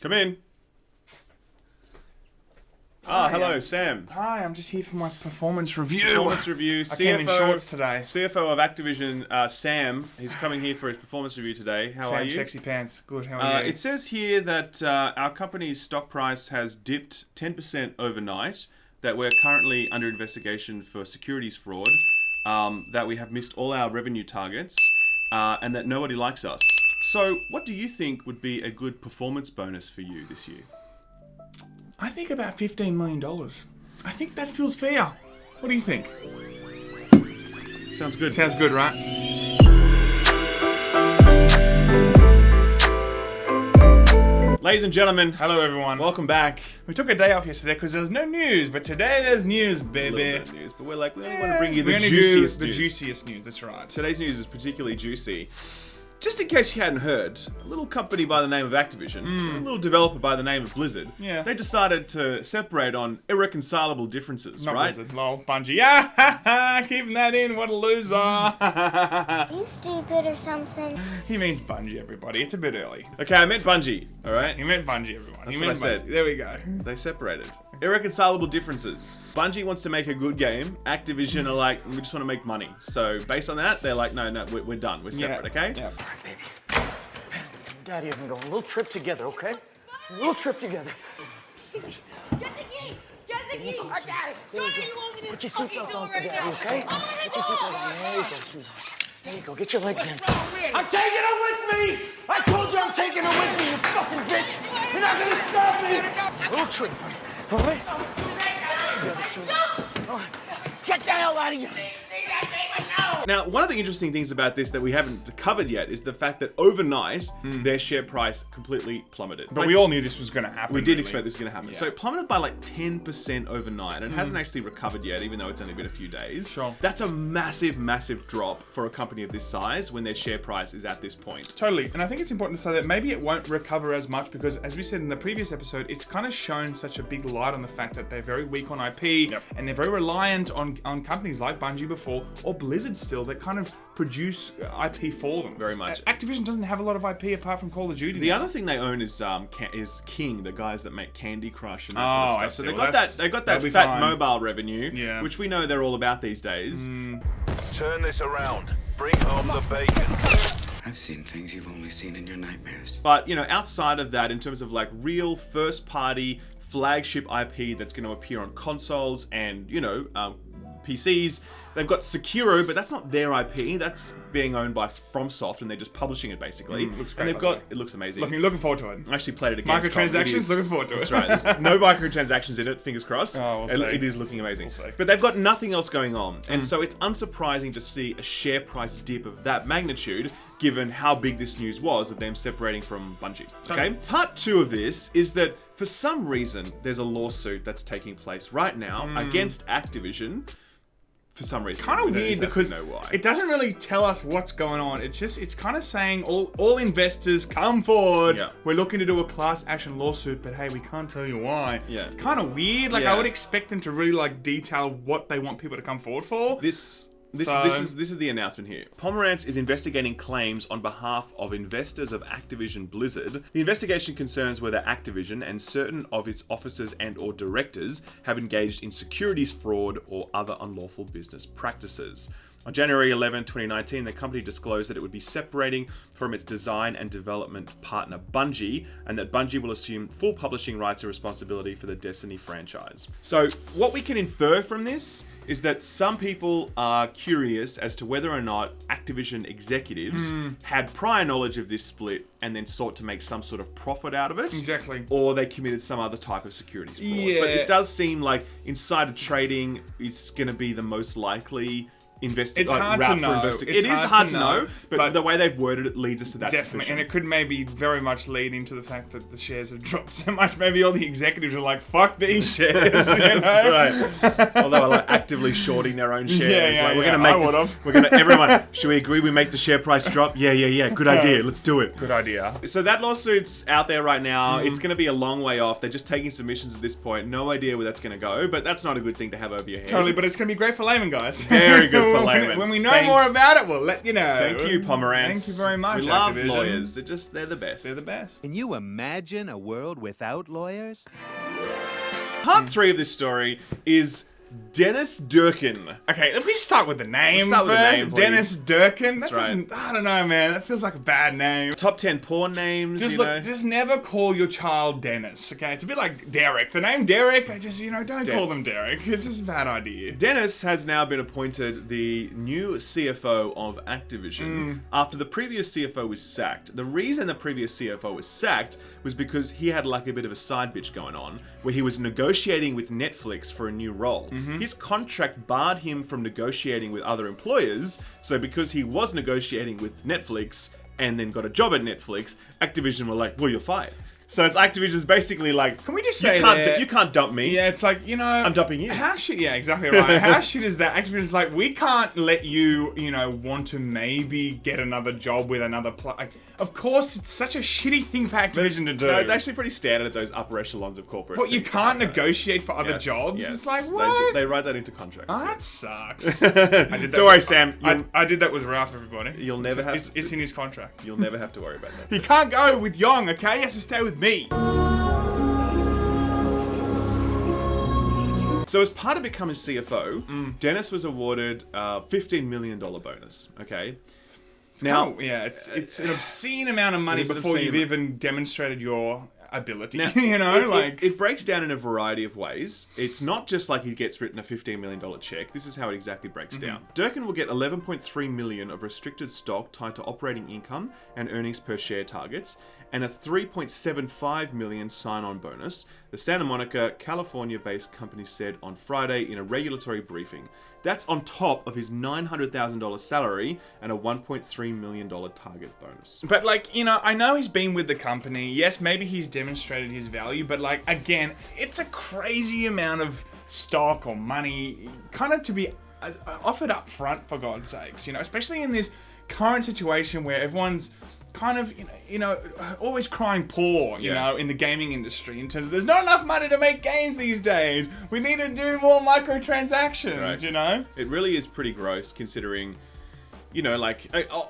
Come in. Hello, Sam. Hi, I'm just here for my performance review. Performance review. I came in shorts today. CFO of Activision, Sam. He's coming here for his performance review today. How are you? Sexy pants. Good. How are you? It says here that our company's stock price has dipped 10% overnight. That we're currently under investigation for securities fraud. That we have missed all our revenue targets, and that nobody likes us. So, what do you think would be a good performance bonus for you this year? I think about $15 million. I think that feels fair. What do you think? Sounds good. Sounds good, right? Ladies and gentlemen, Hello, everyone. welcome back. We took a day off yesterday because there was no news, but today there's news, A baby. little bit of news, but we're like, we only want to bring you We the only do juiciest the news. juiciest news. That's right. Today's news is particularly juicy. Just in case you hadn't heard, a little company by the name of Activision, a little developer by the name of Blizzard, Yeah. they decided to separate on irreconcilable differences, Not right? Blizzard. Lol. Bungie. Yeah, keeping that in. What a loser. You stupid or something. He means Bungie, everybody. It's a bit early. Okay, I meant Bungie, alright? He meant Bungie, everyone. That's He what meant I said. Bungie. There we go. They separated. Irreconcilable differences. Bungie wants to make a good game. Activision are like, we just want to make money. So based on that, they're like, no, we're done. We're separate, okay? Yeah. Baby. Daddy and me go on a little trip together, okay? A little trip together. Get the key! Get the key! I got it! Don't you want me to Put your fucking seatbelt go on for right Daddy, now? okay? Oh, let me Put your seatbelt go! on. There you go, sweetheart. There you go. Get your legs in. What's wrong with I'm taking her with me! I told you I'm taking her with me, you fucking bitch! You're not gonna stop me! A little trip, honey. All right? All right. Get the hell out of here! Now, one of the interesting things about this that we haven't covered yet is the fact that overnight, their share price completely plummeted. But we all knew this was going to happen. We did really. expect this was going to happen. Yeah. So it plummeted by like 10% overnight and it hasn't actually recovered yet, even though it's only been a few days. Sure. That's a massive, massive drop for a company of this size when their share price is at this point. Totally. And I think it's important to say that maybe it won't recover as much because, as we said in the previous episode, it's kind of shown such a big light on the fact that they're very weak on IP and they're very reliant on companies like Bungie before or Blizzard still that kind of produce IP for them. Very much. Activision doesn't have a lot of IP apart from Call of Duty. The now. other thing they own is King, the guys that make Candy Crush and that Oh, sort of I stuff. So see. they Well, got that's- that. They got that'll that be fat fine. mobile revenue, Yeah. which we know they're all about these days. Turn this around. Bring home the bacon. I've seen things you've only seen in your nightmares. But you know, outside of that, in terms of like real first-party flagship IP that's going to appear on consoles and PCs. They've got Sekiro, but that's not their IP. That's being owned by FromSoft, and they're just publishing it basically. Looks and great, they've by the got it looks amazing. Looking forward to it. I actually played it again. Microtransactions, looking forward to it. That's right. There's no microtransactions in it. Fingers crossed. Oh, we'll see. It is looking amazing. We'll see. But they've got nothing else going on, and so it's unsurprising to see a share price dip of that magnitude, given how big this news was of them separating from Bungie. Okay. Part 2 of this is that for some reason there's a lawsuit that's taking place right now against Activision. For some reason. Kind We of don't weird exactly because know why. it doesn't really tell us what's going on. It's kind of saying all investors come forward. Yeah. We're looking to do a class action lawsuit, but hey, we can't tell you why. Yeah. It's kind of weird. Like Yeah. I would expect them to really like detail what they want people to come forward for. This So- is the announcement here. Pomerantz is investigating claims on behalf of investors of Activision Blizzard. The investigation concerns whether Activision and certain of its officers and or directors have engaged in securities fraud or other unlawful business practices. On January 11, 2019, the company disclosed that it would be separating from its design and development partner Bungie, and that Bungie will assume full publishing rights and responsibility for the Destiny franchise. So, what we can infer from this is that some people are curious as to whether or not Activision executives had prior knowledge of this split and then sought to make some sort of profit out of it. Exactly. Or they committed some other type of securities fraud. Yeah. But it does seem like insider trading is going to be the most likely It's hard to know. It's It is hard hard to to know, know, but but the way they've worded it leads us to that Definitely, suspicion. and it could maybe very much lead into the fact that the shares have dropped so much. Maybe all the executives are like, "Fuck these shares." You know? That's right. Although like actively shorting their own shares. Yeah, like, we're yeah, gonna make I this. would've. We're gonna everyone. Should we agree we make the share price drop? Yeah. Good idea. Let's do it. Good idea. So that lawsuit's out there right now. It's going to be a long way off. They're just taking submissions at this point. No idea where that's going to go, but that's not a good thing to have over your head. Totally, but it's going to be great for Laymen, guys. Very good for Laymen. When we know more about it, we'll let you know. Thank you, Pomerantz. Thank you very much, We love Activision. lawyers. They're the best. They're the best. Can you imagine a world without lawyers? Part 3 of this story is Dennis Durkin. Okay, if we start with the name Let's start with the first. name, please. Dennis Durkin. That That's right. doesn't. I don't know, man. That feels like a bad name. Top 10 porn names, Just you look, know. just never call your child Dennis. Okay, it's a bit like Derek. The name Derek, I just don't call them Derek. It's just a bad idea. Dennis has now been appointed the new CFO of Activision after the previous CFO was sacked. The reason the previous CFO was sacked was because he had like a bit of a side bitch going on where he was negotiating with Netflix for a new role. His contract barred him from negotiating with other employers, so because he was negotiating with Netflix and then got a job at Netflix, Activision were like, well, you're fired. So it's Activision's basically like, Can we just say you can't dump me. Yeah, it's like, I'm dumping you. How shit? Yeah, exactly right. How shit is that? Activision's like, we can't let you, want to maybe get another job with another like, of course, it's such a shitty thing for Activision to do. No, it's actually pretty standard at those upper echelons of corporate. But you things can't like that. negotiate for other jobs. Yes. It's like, what? They write that into contracts. Oh, yeah. that sucks. I did that Don't worry, with- Sam. I did that with Ralph, everybody. You'll never have. It's in his contract. You'll never have to worry about that. He can't go with Young, okay? He has to stay with me. So as part of becoming CFO, Dennis was awarded a $15 million bonus. Okay. Now, Yeah, it's an obscene amount of money It is an before you've obscene- even demonstrated your ability. Now, it breaks down in a variety of ways. It's not just like he gets written a $15 million check. This is how it exactly breaks down. Durkin will get $11.3 million of restricted stock tied to operating income and earnings per share targets, and a $3.75 million sign-on bonus, the Santa Monica, California-based company said on Friday in a regulatory briefing. That's on top of his $900,000 salary and a $1.3 million target bonus. But I know he's been with the company. Yes, maybe he's demonstrated his value, but again, it's a crazy amount of stock or money kind of to be offered up front, for God's sakes, especially in this current situation where everyone's kind of, always crying poor, in the gaming industry in terms of there's not enough money to make games these days. We need to do more microtransactions, Right. It really is pretty gross considering,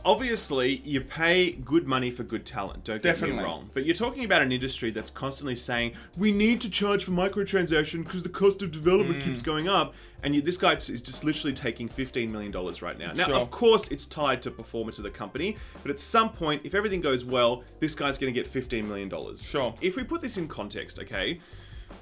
obviously you pay good money for good talent, don't get me wrong. But you're talking about an industry that's constantly saying, we need to charge for microtransaction because the cost of development keeps going up. And this guy is just literally taking $15 million right now. Now, of course, it's tied to performance of the company, but at some point, if everything goes well, this guy's going to get $15 million. Sure. If we put this in context, okay,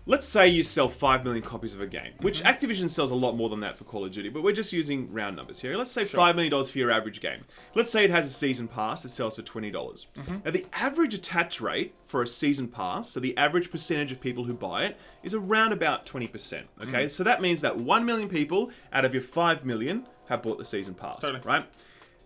let's say you sell 5 million copies of a game, which Activision sells a lot more than that for Call of Duty, but we're just using round numbers here. Let's say $5 million for your average game. Let's say it has a season pass that sells for $20. Now, the average attach rate for a season pass, so the average percentage of people who buy it, is around about 20%. Okay, so that means that 1 million people out of your 5 million have bought the season pass, right?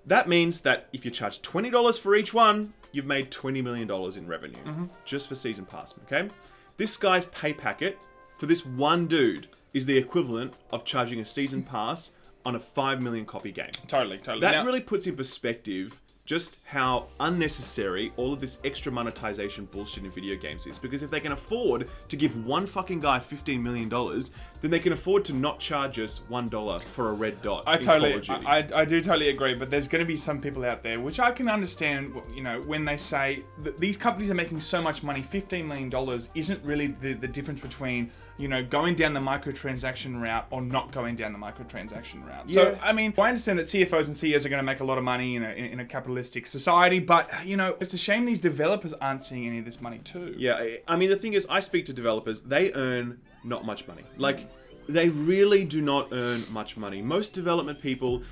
That means that if you charge $20 for each one, you've made $20 million in revenue just for season pass, okay? This guy's pay packet for this one dude is the equivalent of charging a season pass on a 5 million copy game. Totally. That really puts in perspective just how unnecessary all of this extra monetization bullshit in video games is. Because if they can afford to give one fucking guy $15 million, then they can afford to not charge us $1 for a red dot. I do totally agree, but there's going to be some people out there, which I can understand, when they say that these companies are making so much money, $15 million isn't really the difference between, going down the microtransaction route or not going down the microtransaction route. Yeah. So, I understand that CFOs and CEOs are going to make a lot of money in a capitalistic society, but, it's a shame these developers aren't seeing any of this money too. Yeah, the thing is, I speak to developers, they earn not much money. They really do not earn much money. Most development people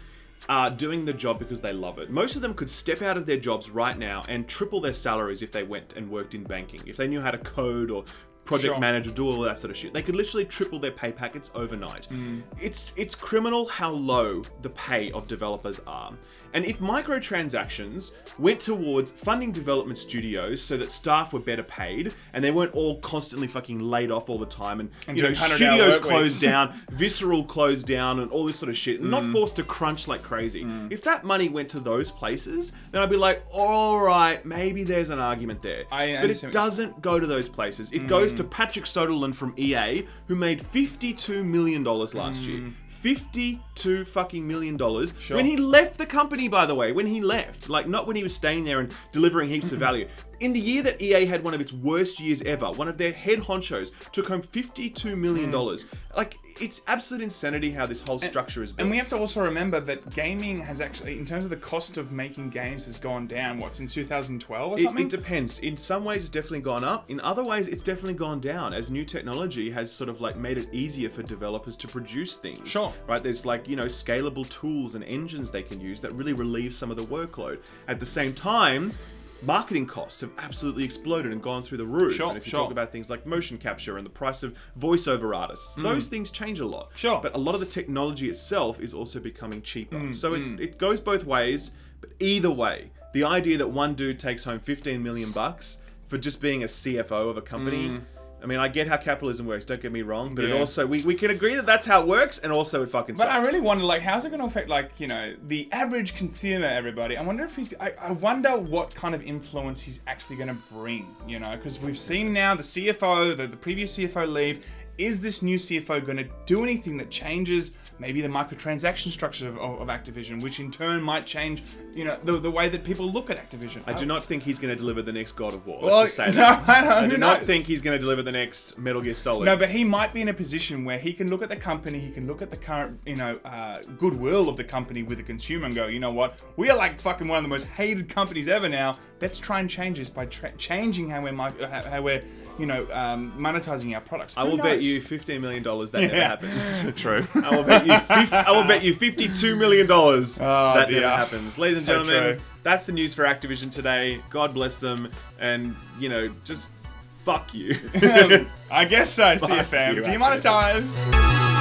are doing the job because they love it. Most of them could step out of their jobs right now and triple their salaries if they went and worked in banking. If they knew how to code or project manager, do all that sort of shit. They could literally triple their pay packets overnight. It's criminal how low the pay of developers are. And if microtransactions went towards funding development studios so that staff were better paid and they weren't all constantly fucking laid off all the time and studios closed down, Visceral closed down and all this sort of shit, and not forced to crunch like crazy. If that money went to those places, then I'd be like, all right, maybe there's an argument there. But it doesn't go to those places. It goes to Patrick Soderlund from EA, who made $52 million last year. $52 fucking million Sure. when he left the company, by the way. When he left. Like, not when he was staying there and delivering heaps of value. In the year that EA had one of its worst years ever, one of their head honchos took home $52 million. Like, it's absolute insanity how this whole structure is built. And we have to also remember that gaming has actually, in terms of the cost of making games, has gone down, since 2012 or something? It depends. In some ways, it's definitely gone up. In other ways, it's definitely gone down as new technology has sort of like made it easier for developers to produce things. Sure. Right? There's like, scalable tools and engines they can use that really relieve some of the workload. At the same time, marketing costs have absolutely exploded and gone through the roof. Sure, and if you sure. talk about things like motion capture and the price of voiceover artists, those things change a lot. Sure. But a lot of the technology itself is also becoming cheaper. So it goes both ways, but either way, the idea that one dude takes home $15 million for just being a CFO of a company, I mean, I get how capitalism works, don't get me wrong, but it also, we can agree that that's how it works, and also it fucking sucks. But I really wonder, how's it going to affect, the average consumer, everybody? I wonder if I wonder what kind of influence he's actually going to bring, because we've seen now the CFO, the previous CFO leave. Is this new CFO going to do anything that changes maybe the microtransaction structure of Activision, which in turn might change, the way that people look at Activision? I do not think he's going to deliver the next God of War. Well, Let's just say no, that. I do who not knows? think he's going to deliver the next Metal Gear Solid. No, but he might be in a position where he can look at the company, he can look at the current, goodwill of the company with the consumer and go, you know what, we are like fucking one of the most hated companies ever now. Let's try and change this by changing how we're monetizing our products. I will bet you $15 million that never happens. True. I will bet you $52 million that dear. never happens. Ladies and So gentlemen, true. that's the news for Activision today. God bless them, and just fuck you. I guess so, CFM. you, Demonetized.